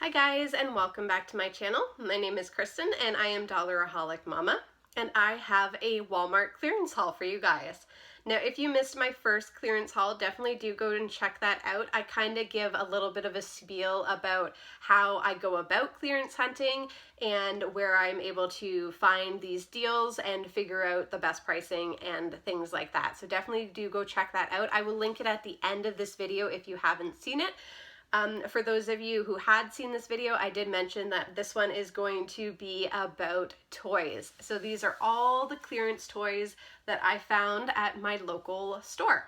Hi guys, and welcome back to my channel. My name is Kristen and I am Dollaraholic Mama, and I have a Walmart clearance haul for you guys. Now if you missed my first clearance haul, definitely do go and check that out. I kind of give a little bit of a spiel about how I go about clearance hunting and where I'm able to find these deals and figure out the best pricing and things like that. So definitely do go check that out. I will link it at the end of this video if you haven't seen it. For those of you who had seen this video, I did mention that this one is going to be about toys. So these are all the clearance toys that I found at my local store.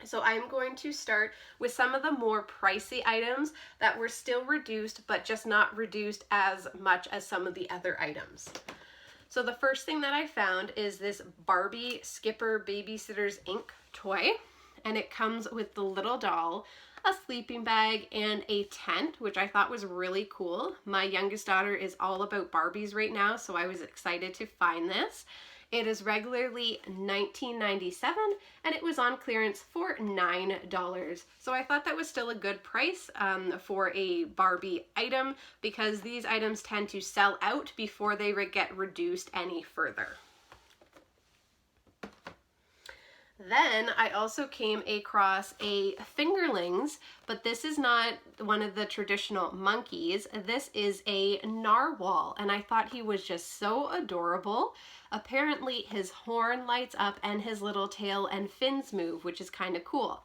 So I'm going to start with some of the more pricey items that were still reduced, but just not reduced as much as some of the other items. So the first thing that I found is this Barbie Skipper Babysitters Inc. toy, and it comes with the little doll, a sleeping bag, and a tent, which I thought was really cool. My youngest daughter is all about Barbies right now, so I was excited to find this. It is regularly $19.97 and it was on clearance for $9. So I thought that was still a good price for a Barbie item, because these items tend to sell out before they get reduced any further. Then I also came across a fingerlings, but this is not one of the traditional monkeys. This is a narwhal, and I thought he was just so adorable. Apparently his horn lights up and his little tail and fins move, which is kind of cool.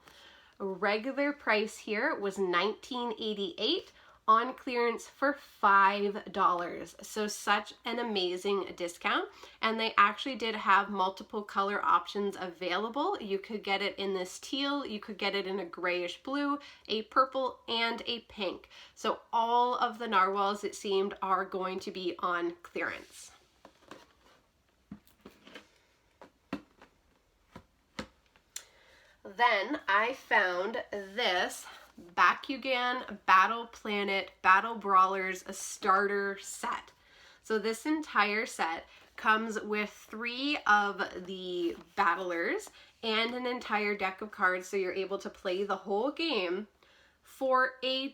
Regular price here was $19.88. On clearance for $5. So such an amazing discount, and they actually did have multiple color options available. You could get it in this teal, you could get it in a grayish blue, a purple, and a pink. So all of the narwhals, it seemed, are going to be on clearance. Then I found this Bakugan Battle Planet Battle Brawlers starter set. So this entire set comes with 3 of the battlers and an entire deck of cards, so you're able to play the whole game for $1.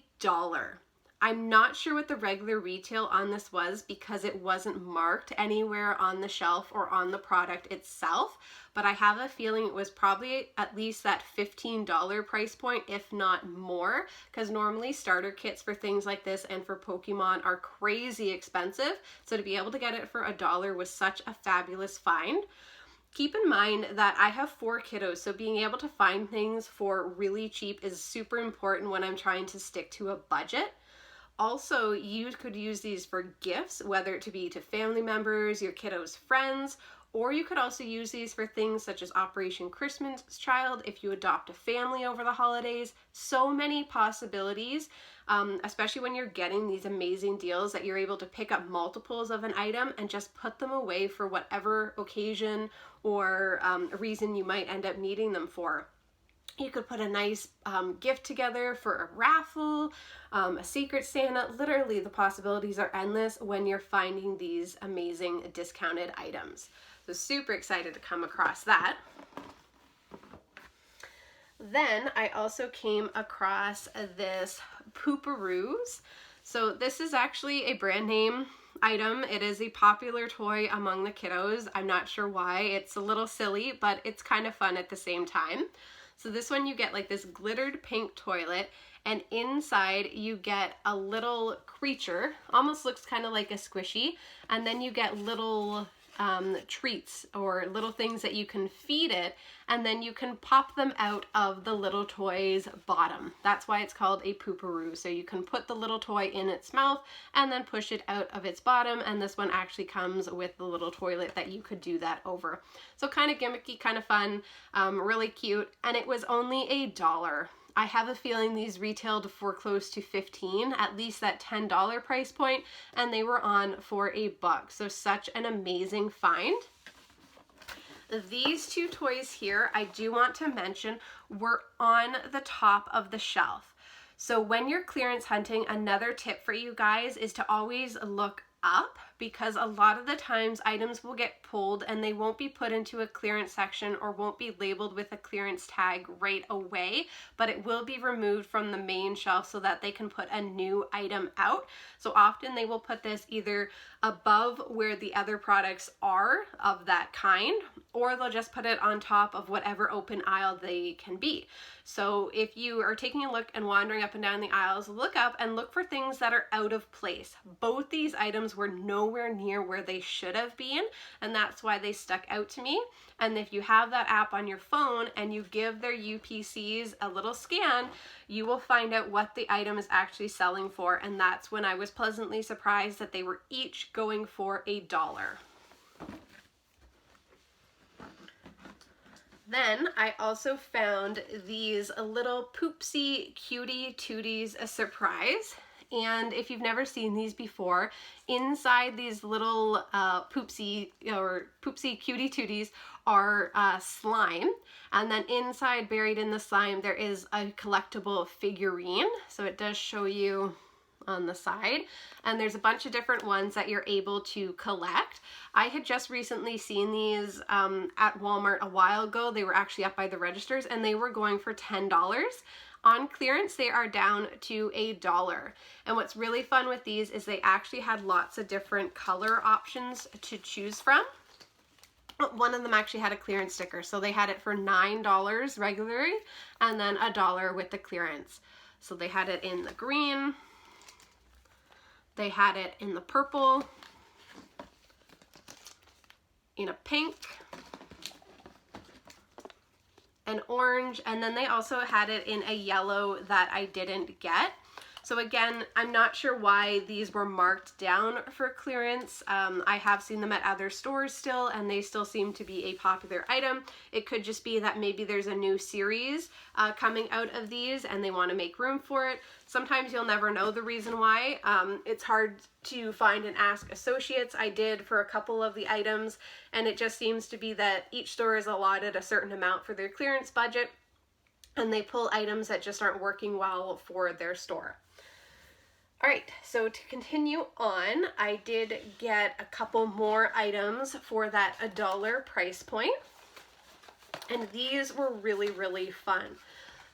I'm not sure what the regular retail on this was because it wasn't marked anywhere on the shelf or on the product itself, but I have a feeling it was probably at least that $15 price point, if not more, because normally starter kits for things like this and for Pokemon are crazy expensive. So to be able to get it for $1 was such a fabulous find. Keep in mind that I have 4 kiddos, so being able to find things for really cheap is super important when I'm trying to stick to a budget. Also, you could use these for gifts, whether it to be to family members, your kiddos' friends, or you could also use these for things such as Operation Christmas Child if you adopt a family over the holidays. So many possibilities, especially when you're getting these amazing deals that you're able to pick up multiples of an item and just put them away for whatever occasion or reason you might end up needing them for. You could put a nice gift together for a raffle, a Secret Santa. Literally, the possibilities are endless when you're finding these amazing discounted items. So super excited to come across that. Then I also came across this Pooparoos. So this is actually a brand name item. It is a popular toy among the kiddos. I'm not sure why. It's a little silly, but it's kind of fun at the same time. So this one you get like this glittered pink toilet, and inside you get a little creature, almost looks kind of like a squishy, and then you get little treats or little things that you can feed it, and then you can pop them out of the little toy's bottom. That's why it's called a Pooparoo. So you can put the little toy in its mouth and then push it out of its bottom, and this one actually comes with the little toilet that you could do that over. So kind of gimmicky, kind of fun, really cute, and it was only $1. I have a feeling these retailed for close to $15, at least that $10 price point, and they were on for $1. So such an amazing find. These 2 toys here, I do want to mention, were on the top of the shelf. So when you're clearance hunting, another tip for you guys is to always look up, because a lot of the times items will get pulled and they won't be put into a clearance section or won't be labeled with a clearance tag right away, but it will be removed from the main shelf so that they can put a new item out. So often they will put this either above where the other products are of that kind, or they'll just put it on top of whatever open aisle they can be. So if you are taking a look and wandering up and down the aisles, look up and look for things that are out of place. Both these items were nowhere near where they should have been, and that's why they stuck out to me. And if you have that app on your phone and you give their UPCs a little scan, you will find out what the item is actually selling for, and that's when I was pleasantly surprised that they were each going for $1. Then I also found these little Poopsy Tooties a surprise. And if you've never seen these before, inside these little Poopsy Tooties are slime. And then inside, buried in the slime, there is a collectible figurine. So it does show you on the side, and there's a bunch of different ones that you're able to collect. I had just recently seen these at Walmart a while ago. They were actually up by the registers and they were going for $10. On clearance, they are down to $1. And what's really fun with these is they actually had lots of different color options to choose from. One of them actually had a clearance sticker, so they had it for $9 regularly and then $1 with the clearance. So they had it in the green, they had it in the purple, in a pink, an orange, and then they also had it in a yellow that I didn't get. So again, I'm not sure why these were marked down for clearance. I have seen them at other stores still, and they still seem to be a popular item. It could just be that maybe there's a new series coming out of these and they want to make room for it. Sometimes you'll never know the reason why. It's hard to find and ask associates. I did for a couple of the items, and it just seems to be that each store is allotted a certain amount for their clearance budget, and they pull items that just aren't working well for their store. All right, so to continue on, I did get a couple more items for that $1 price point, and these were really, really fun.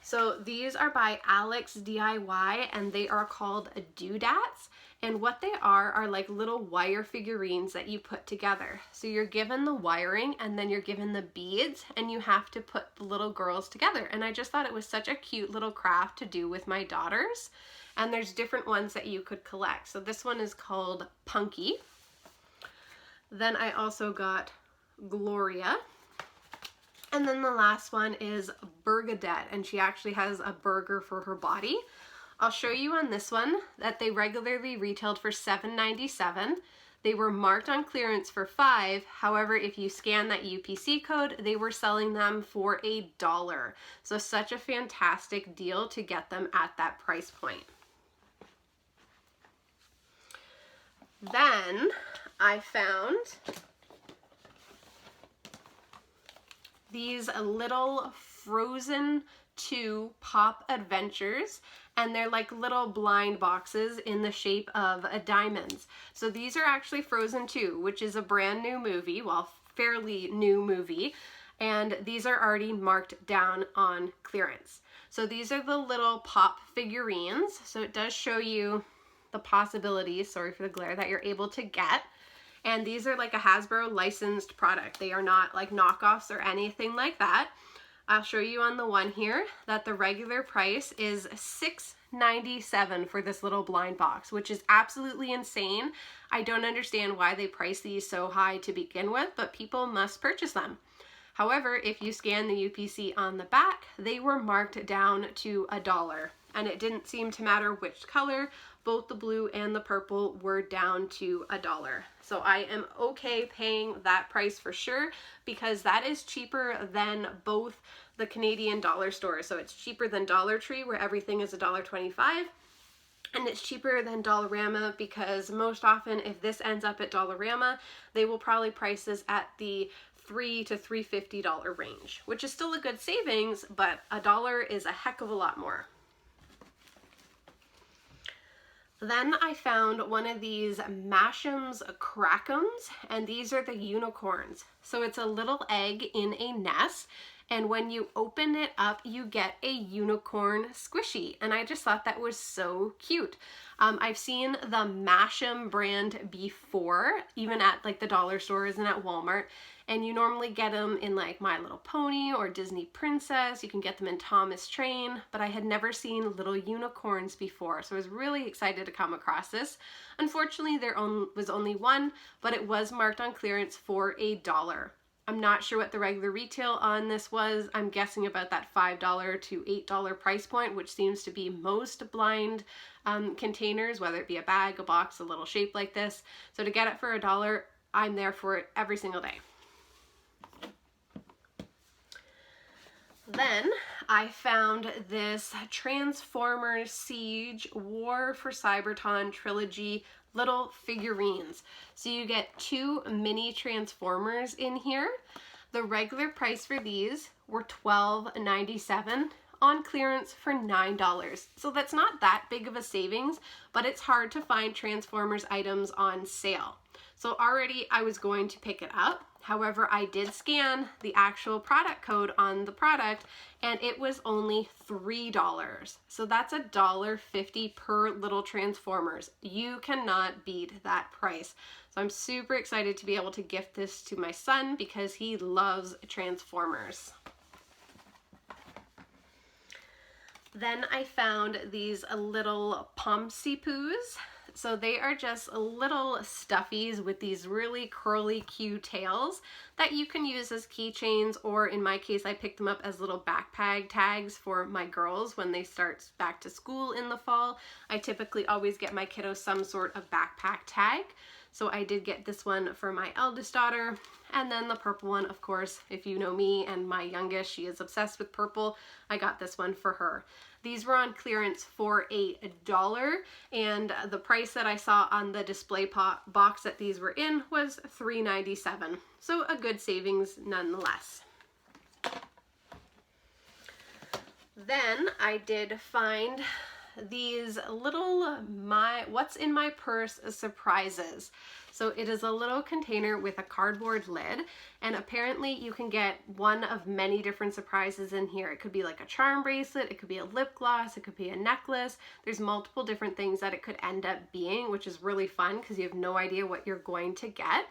So these are by Alex DIY, and they are called Doodads, and what they are like little wire figurines that you put together. So you're given the wiring, and then you're given the beads, and you have to put the little girls together. And I just thought it was such a cute little craft to do with my daughters. And there's different ones that you could collect. So this one is called Punky. Then I also got Gloria. And then the last one is Bergadette, and she actually has a burger for her body. I'll show you on this one that they regularly retailed for $7.97. They were marked on clearance for $5. However, if you scan that UPC code, they were selling them for $1. So such a fantastic deal to get them at that price point. Then I found these little Frozen 2 Pop Adventures, and they're like little blind boxes in the shape of diamonds. So these are actually Frozen 2, which is a brand new movie, well, fairly new movie, and these are already marked down on clearance. So these are the little pop figurines, so it does show you the possibilities, sorry for the glare, that you're able to get. And these are like a Hasbro licensed product. They are not like knockoffs or anything like that. I'll show you on the one here that the regular price is $6.97 for this little blind box, which is absolutely insane. I don't understand why they price these so high to begin with, but people must purchase them. However, if you scan the UPC on the back, they were marked down to $1, and it didn't seem to matter which color. Both the blue and the purple were down to $1. So I am okay paying that price for sure, because that is cheaper than both the Canadian dollar stores. So it's cheaper than Dollar Tree, where everything is $1.25, and it's cheaper than Dollarama, because most often if this ends up at Dollarama, they will probably price this at the $3 to $3.50 range, which is still a good savings, but $1 is a heck of a lot more. Then I found one of these Mashem's Crack'ems, and these are the unicorns. So it's a little egg in a nest, and when you open it up, you get a unicorn squishy, and I just thought that was so cute. I've seen the Mashem brand before, even at like the dollar stores and at Walmart, and you normally get them in like My Little Pony or Disney Princess. You can get them in Thomas Train, but I had never seen little unicorns before, so I was really excited to come across this. Unfortunately, there was only one, but it was marked on clearance for $1. I'm not sure what the regular retail on this was. I'm guessing about that $5 to $8 price point, which seems to be most blind containers, whether it be a bag, a box, a little shape like this. So to get it for $1, I'm there for it every single day. Then I found this Transformers Siege War for Cybertron trilogy little figurines. So you get 2 mini Transformers in here. The regular price for these were $12.97, on clearance for $9. So that's not that big of a savings, but it's hard to find Transformers items on sale. So already I was going to pick it up. However, I did scan the actual product code on the product and it was only $3. So that's $1.50 per little Transformers. You cannot beat that price. So I'm super excited to be able to gift this to my son because he loves Transformers. Then I found these little Pumpsy Poos. So they are just little stuffies with these really curly, cute tails that you can use as keychains, or in my case, I picked them up as little backpack tags for my girls when they start back to school in the fall. I typically always get my kiddos some sort of backpack tag. So I did get this one for my eldest daughter, and then the purple one, of course, if you know me and my youngest, she is obsessed with purple. I got this one for her. These were on clearance for $1, and the price that I saw on the display box that these were in was $3.97. So a good savings nonetheless. Then I did find these little what's in my purse surprises. So it is a little container with a cardboard lid, and apparently you can get one of many different surprises in here. It could be like a charm bracelet, it could be a lip gloss, it could be a necklace. There's multiple different things that it could end up being, which is really fun because you have no idea what you're going to get.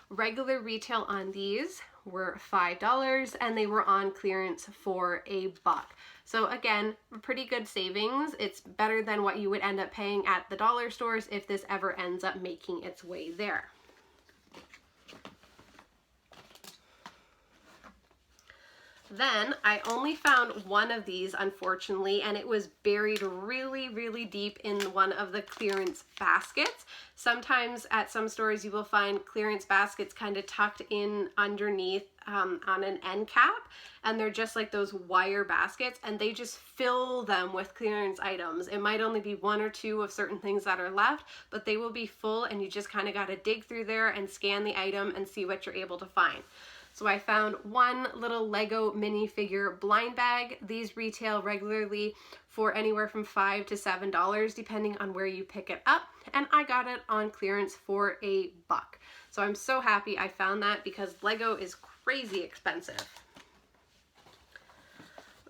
Regular retail on these were $5 and they were on clearance for $1. So again, pretty good savings. It's better than what you would end up paying at the dollar stores if this ever ends up making its way there. Then I only found one of these, unfortunately, and it was buried really, really deep in one of the clearance baskets. Sometimes at some stores you will find clearance baskets kind of tucked in underneath on an end cap, and they're just like those wire baskets, and they just fill them with clearance items. It might only be 1 or 2 of certain things that are left, but they will be full, and you just kind of got to dig through there and scan the item and see what you're able to find. So I found one little Lego minifigure blind bag. These retail regularly for anywhere from $5 to $7 depending on where you pick it up, and I got it on clearance for $1. So I'm so happy I found that because Lego is crazy expensive.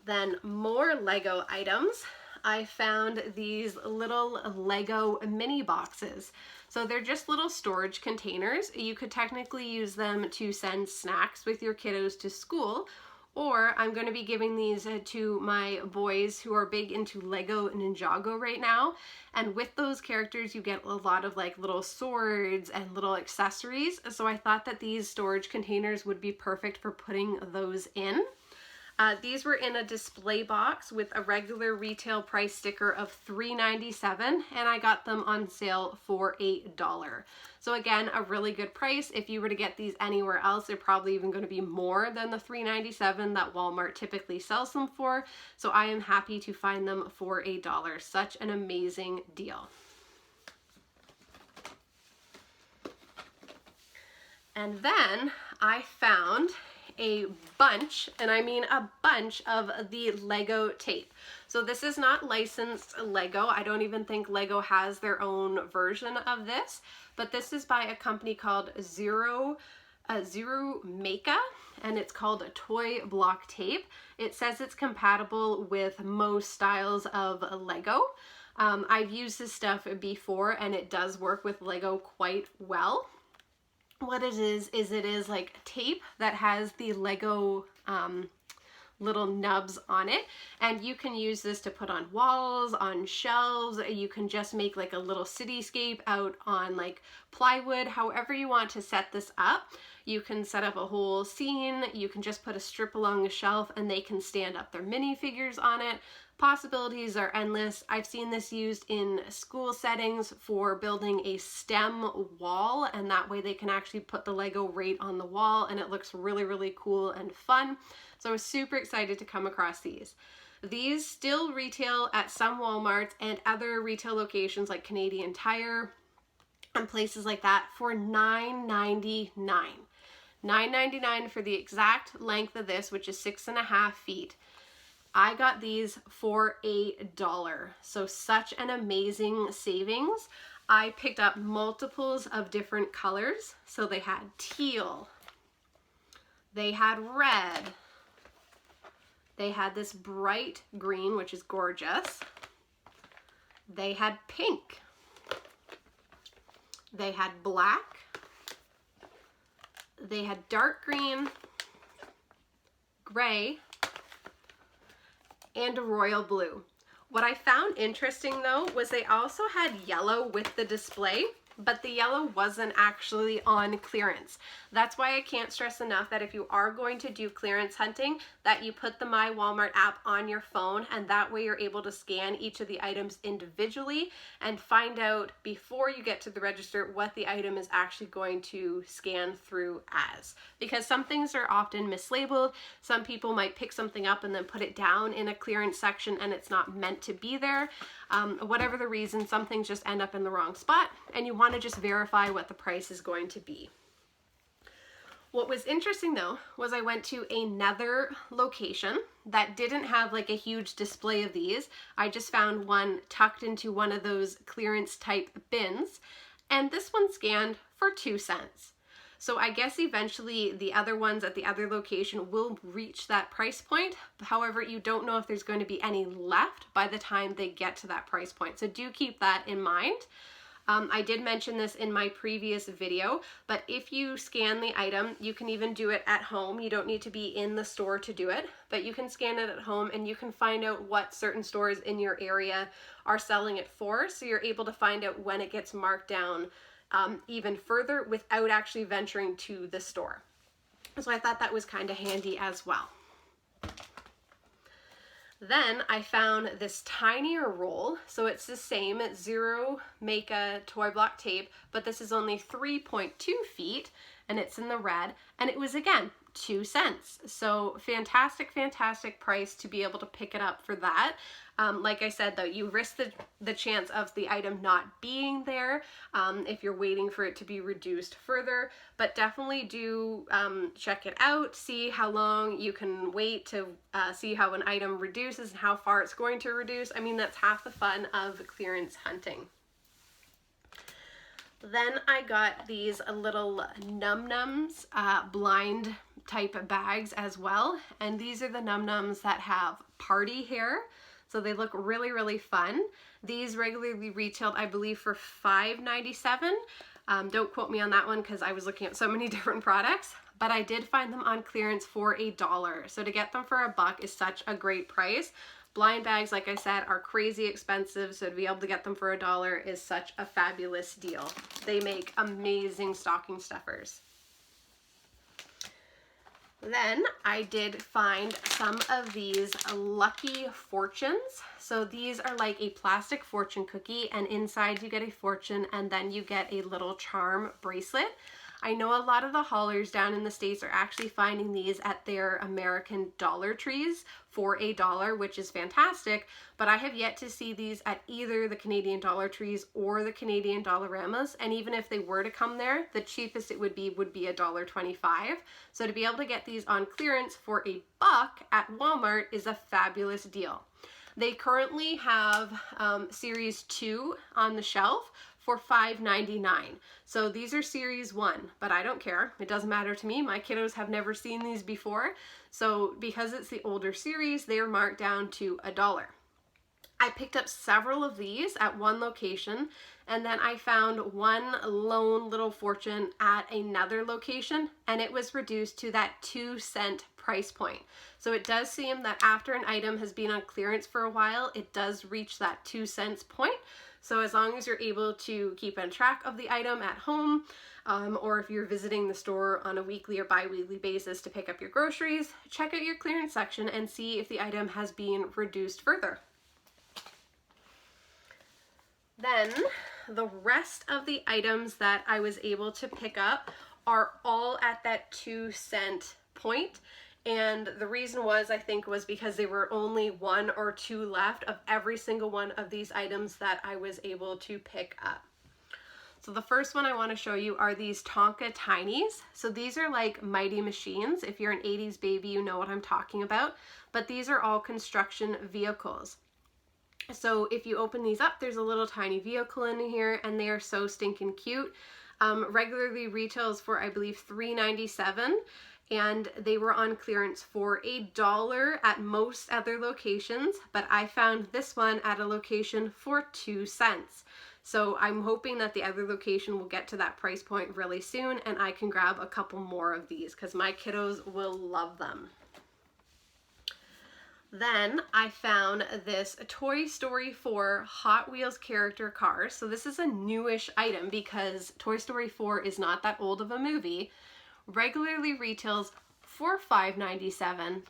Then more Lego items. I found these little Lego mini boxes. So they're just little storage containers. You could technically use them to send snacks with your kiddos to school, or I'm going to be giving these to my boys who are big into Lego Ninjago right now. And with those characters, you get a lot of like little swords and little accessories. So I thought that these storage containers would be perfect for putting those in. These were in a display box with a regular retail price sticker of $3.97, and I got them on sale for $1. So again, a really good price. If you were to get these anywhere else, they're probably even going to be more than the $3.97 that Walmart typically sells them for. So I am happy to find them for $1. Such an amazing deal. And then I found a bunch, and I mean a bunch, of the Lego tape. So this is not licensed Lego. I don't even think Lego has their own version of this, but this is by a company called Zero Meka, and it's called a toy block tape. It says it's compatible with most styles of Lego. I've used this stuff before and it does work with Lego quite well. What it is like tape that has the Lego little nubs on it, and you can use this to put on walls, on shelves. You can just make like a little cityscape out on like plywood, however you want to set this up. You can set up a whole scene, you can just put a strip along the shelf and they can stand up their minifigures on it. Possibilities are endless. I've seen this used in school settings for building a STEM wall, and that way they can actually put the Lego right on the wall and it looks really, really cool and fun. So I was super excited to come across these. These still retail at some Walmarts and other retail locations like Canadian Tire and places like that for $9.99. $9.99 for the exact length of this, which is 6.5 feet. I got these for $1, so such an amazing savings. I picked up multiples of different colors. So they had teal, they had red, they had this bright green, which is gorgeous, they had pink, they had black, they had dark green, gray, and a royal blue. What I found interesting though was they also had yellow with the display, but the yellow wasn't actually on clearance. That's why I can't stress enough that if you are going to do clearance hunting, that you put the My Walmart app on your phone, and that way you're able to scan each of the items individually and find out before you get to the register what the item is actually going to scan through as. Because some things are often mislabeled. Some people might pick something up and then put it down in a clearance section and it's not meant to be there. Whatever the reason, some things just end up in the wrong spot, and you want to just verify what the price is going to be. What was interesting though was I went to another location that didn't have like a huge display of these. I just found one tucked into one of those clearance type bins, and this one scanned for 2 cents. So I guess eventually the other ones at the other location will reach that price point. However, you don't know if there's going to be any left by the time they get to that price point. So do keep that in mind. I did mention this in my previous video, but if you scan the item, you can even do it at home. You don't need to be in the store to do it, but you can scan it at home and you can find out what certain stores in your area are selling it for. So you're able to find out when it gets marked down even further without actually venturing to the store. So I thought that was kind of handy as well. Then I found this tinier roll. So it's the same, it's Zero Meka toy block tape, but this is only 3.2 feet and it's in the red, and it was again 2 cents. So fantastic, fantastic price to be able to pick it up for that. Like I said though, you risk the chance of the item not being there if you're waiting for it to be reduced further, but definitely do check it out, see how long you can wait to see how an item reduces and how far it's going to reduce. I mean, that's half the fun of clearance hunting. Then I got these little Num Nums blind type bags as well, and these are the Num Nums that have party hair. So they look really, really fun. These regularly retailed, I believe, for $5.97. Don't quote me on that one because I was looking at so many different products, but I did find them on clearance for $1. So to get them for $1 is such a great price. Blind bags, like I said, are crazy expensive, so to be able to get them for $1 is such a fabulous deal. They make amazing stocking stuffers. Then I did find some of these Lucky Fortunes. So these are like a plastic fortune cookie, and inside you get a fortune and then you get a little charm bracelet. I know a lot of the haulers down in the States are actually finding these at their American Dollar Trees for $1, which is fantastic, but I have yet to see these at either the Canadian Dollar Trees or the Canadian Dollaramas, and even if they were to come there, the cheapest it would be $1.25. So to be able to get these on clearance for $1 at Walmart is a fabulous deal. They currently have series 2 on the shelf for $5.99. So these are series 1, but I don't care. It doesn't matter to me. My kiddos have never seen these before. So because it's the older series, they are marked down to $1. I picked up several of these at one location, and then I found one lone little fortune at another location, and it was reduced to that 2-cent price point. So it does seem that after an item has been on clearance for a while, it does reach that 2 cents point. So as long as you're able to keep on track of the item at home, or if you're visiting the store on a weekly or bi-weekly basis to pick up your groceries, check out your clearance section and see if the item has been reduced further. Then the rest of the items that I was able to pick up are all at that 2-cent point. And the reason was, I think, was because there were only 1 or 2 left of every single one of these items that I was able to pick up. So the first one I want to show you are these Tonka Tinies. So these are like mighty machines. If you're an 80s baby, you know what I'm talking about. But these are all construction vehicles. So if you open these up, there's a little tiny vehicle in here, and they are so stinking cute. Regularly retails for, I believe, $3.97, and they were on clearance for $1 at most other locations, but I found this one at a location for 2 cents. So I'm hoping that the other location will get to that price point really soon, and I can grab a couple more of these because my kiddos will love them. Then I found this Toy Story 4 Hot Wheels character car. So this is a newish item because Toy Story 4 is not that old of a movie. Regularly retails for $5.97.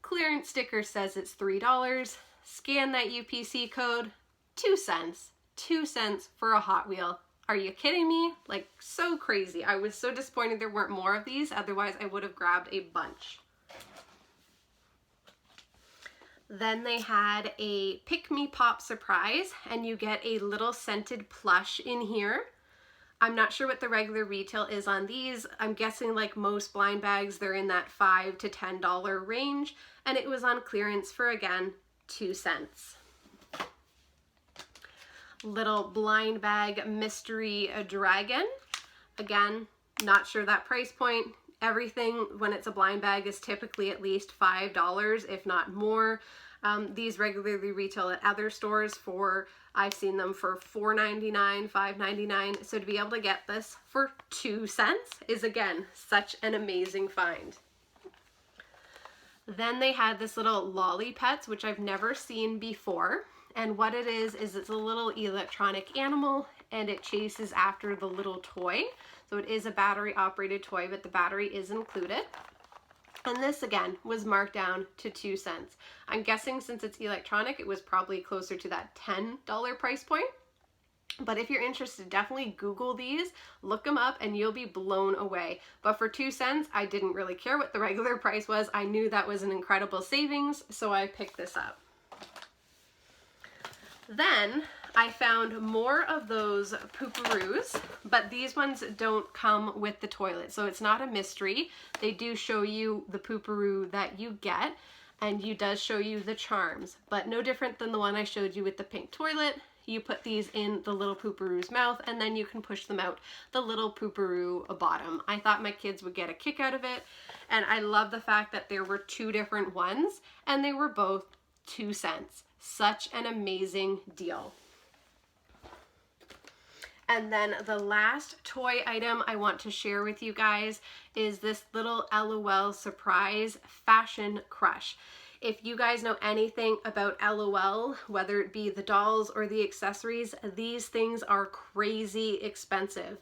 Clearance sticker says it's $3. Scan that UPC code, 2 cents. 2 cents for a Hot Wheel. Are you kidding me? Like, so crazy. I was so disappointed there weren't more of these. Otherwise, I would have grabbed a bunch. Then they had a Pick Me Pop surprise, and you get a little scented plush in here. I'm not sure what the regular retail is on these. I'm guessing like most blind bags, they're in that $5 to $10 range, and it was on clearance for, again, 2 cents. Little blind bag mystery dragon. Again, not sure that price point. Everything when it's a blind bag is typically at least $5, if not more. These regularly retail at other stores for, I've seen them for $4.99, $5.99. So to be able to get this for 2 cents is, again, such an amazing find. Then they had this little Lolly Pets, which I've never seen before. And what it is it's a little electronic animal, and it chases after the little toy. So it is a battery operated toy, but the battery is included. And this, again, was marked down to 2 cents. I'm guessing since it's electronic, it was probably closer to that $10 price point. But if you're interested, definitely Google these, look them up, and you'll be blown away. But for 2 cents, I didn't really care what the regular price was. I knew that was an incredible savings, so I picked this up. Then I found more of those Pooparoos, but these ones don't come with the toilet, so it's not a mystery. They do show you the Pooparoo that you get, and you does show you the charms, but no different than the one I showed you with the pink toilet. You put these in the little Pooparoo's mouth, and then you can push them out the little Pooparoo bottom. I thought my kids would get a kick out of it, and I love the fact that there were 2 different ones, and they were both 2 cents. Such an amazing deal. And then the last toy item I want to share with you guys is this little LOL surprise fashion crush. If you guys know anything about LOL, whether it be the dolls or the accessories, these things are crazy expensive.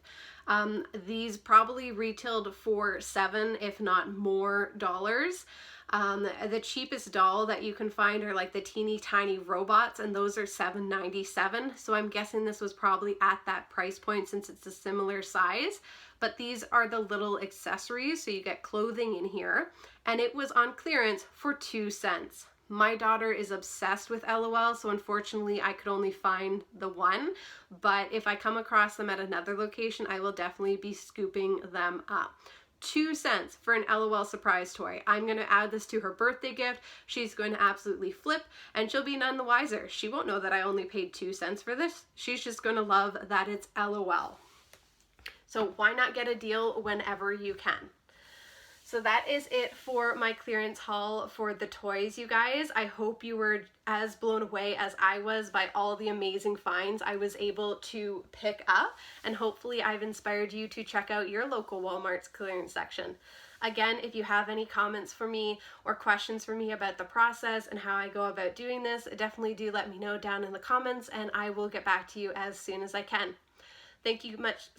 These probably retailed for $7, if not more, dollars. The cheapest doll that you can find are like the teeny tiny robots, and those are $7.97. So I'm guessing this was probably at that price point since it's a similar size. But these are the little accessories, so you get clothing in here, and it was on clearance for 2 cents. My daughter is obsessed with LOL, so unfortunately I could only find the one, but if I come across them at another location, I will definitely be scooping them up. 2 cents for an LOL surprise toy. I'm going to add this to her birthday gift. She's going to absolutely flip, and she'll be none the wiser. She won't know that I only paid 2 cents for this. She's just going to love that it's LOL. So why not get a deal whenever you can? So that is it for my clearance haul for the toys, you guys. I hope you were as blown away as I was by all the amazing finds I was able to pick up, and hopefully I've inspired you to check out your local Walmart's clearance section. Again, if you have any comments for me or questions for me about the process and how I go about doing this, definitely do let me know down in the comments, and I will get back to you as soon as I can. Thank you guys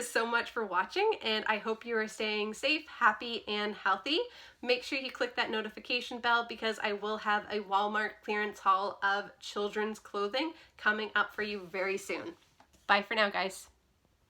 so much for watching, and I hope you are staying safe, happy, and healthy. Make sure you click that notification bell because I will have a Walmart clearance haul of children's clothing coming up for you very soon. Bye for now, guys.